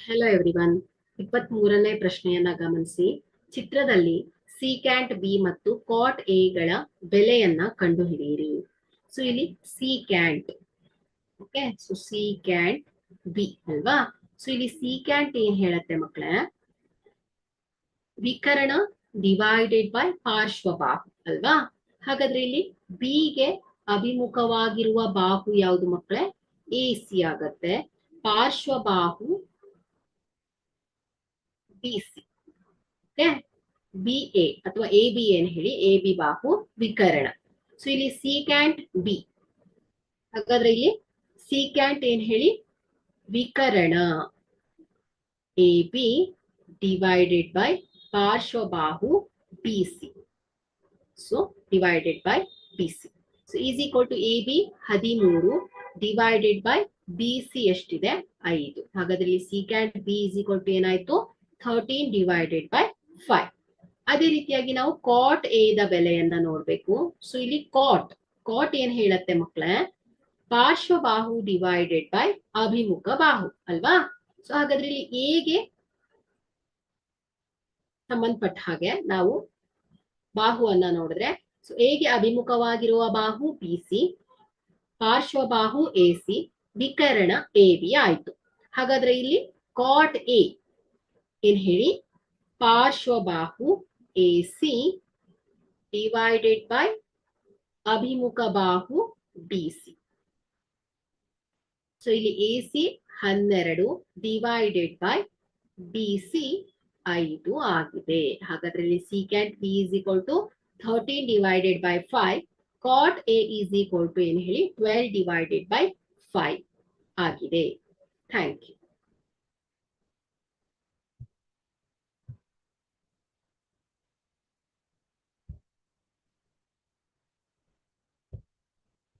Hello everyone. 23ನೇ ಪ್ರಶ್ನೆಯನ್ನ ಗಮನಿಸಿ. ಚಿತ್ರದಲ್ಲಿ ಸೀಕ್ಯಾಂಟ್ ಬಿ ಮತ್ತು ಕಾಟ್ ಎ ಗಳ ಬೆಲೆಯನ್ನ ಕಂಡುಹಿಡಿಯಿರಿ. ಸೊ ಇಲ್ಲಿ secant, okay, so secant B ಅಲ್ವಾ. ಸೊ ಇಲ್ಲಿ ಸೀಕ್ಯಾಂಟ್ ಏನ್ ಹೇಳತ್ತೆ ಮಕ್ಕಳೇ? ವಿಕರ್ಣ ಡಿವೈಡೆಡ್ ಬೈ ಪಾರ್ಶ್ವಬಾಹು ಅಲ್ವಾ. ಹಾಗಾದ್ರೆ ಇಲ್ಲಿ ಬಿ ಗೆ ಅಭಿಮುಖವಾಗಿರುವ ಬಾಹು ಯಾವುದು ಮಕ್ಕಳೇ? ಎ ಸಿ ಆಗತ್ತೆ. ಪಾರ್ಶ್ವಬಾಹು B C, okay. B A ಅಥವಾ ಎ ಬಿ ಏನ್ ಹೇಳಿ? ಎ ಬಿ ಬಾಹು ವಿಕರ್ಣ. ಸೊ ಇಲ್ಲಿ ಸೀಕ್ಯಾಂಟ್ ಬಿ, ಹಾಗಾದ್ರೆ ಇಲ್ಲಿ ಸೀಕ್ಯಾಂಟ್ ಏನ್ ಹೇಳಿ? ವಿಕರ್ಣ ಎ ಬಿ ಡಿವೈಡೆಡ್ ಬೈ ಪಾರ್ಶ್ವಬಾಹು B C. So divided by B C. So is equal to A B 13 divided by B C ಎಷ್ಟಿದೆ? 5. ಹಾಗಾದ್ರೆ ಇಲ್ಲಿ secant B is equal to ಏನಾಯ್ತು? 13 ಡಿವೈಡೆಡ್ ಬೈ 5. ಅದೇ ರೀತಿಯಾಗಿ ನಾವು ಕಾಟ್ ಎ ದ ಬೆಲೆಯನ್ನ ನೋಡ್ಬೇಕು. ಸೊ ಇಲ್ಲಿ ಕಾಟ್ ಏನ್ ಹೇಳತ್ತೆ ಮಕ್ಕಳೇ? ಪಾರ್ಶ್ವಬಾಹು ಡಿವೈಡೆಡ್ ಬೈ ಅಭಿಮುಖ ಬಾಹು ಅಲ್ವಾ. ಸೊ ಹಾಗಾದ್ರೆ ಇಲ್ಲಿ ಎ ಗೆ ಸಂಬಂಧಪಟ್ಟ ಹಾಗೆ ನಾವು ಬಾಹುವನ್ನ ನೋಡಿದ್ರೆ, ಸೊ ಎ ಗೆ ಅಭಿಮುಖವಾಗಿರುವ ಬಾಹು ಬಿ ಸಿ, ಪಾರ್ಶ್ವಬಾಹು ಎ ಸಿ, ವಿಕರ್ಣ ಎ ಬಿ ಆಯ್ತು. ಹಾಗಾದ್ರೆ ಇಲ್ಲಿ ಕಾಟ್ ಎ ಏನ್ ಹೇಳಿ? ಪಾರ್ಶ್ವಬಾಹು ಎ ಸಿ ಡಿವೈಡೆಡ್ ಬೈ ಅಭಿಮುಖ ಬಾಹು ಬಿ ಸಿ. ಸೊ ಇಲ್ಲಿ A C 12 divided by B C 5 ಆಗಿದೆ. ಹಾಗಾದ್ರೆ ಇಲ್ಲಿ secant B is equal to 13 divided by 5, cot A is equal to ಏನ್ ಹೇಳಿ? 12 ಡಿವೈಡೆಡ್ ಬೈ 5 ಆಗಿದೆ. Thank you.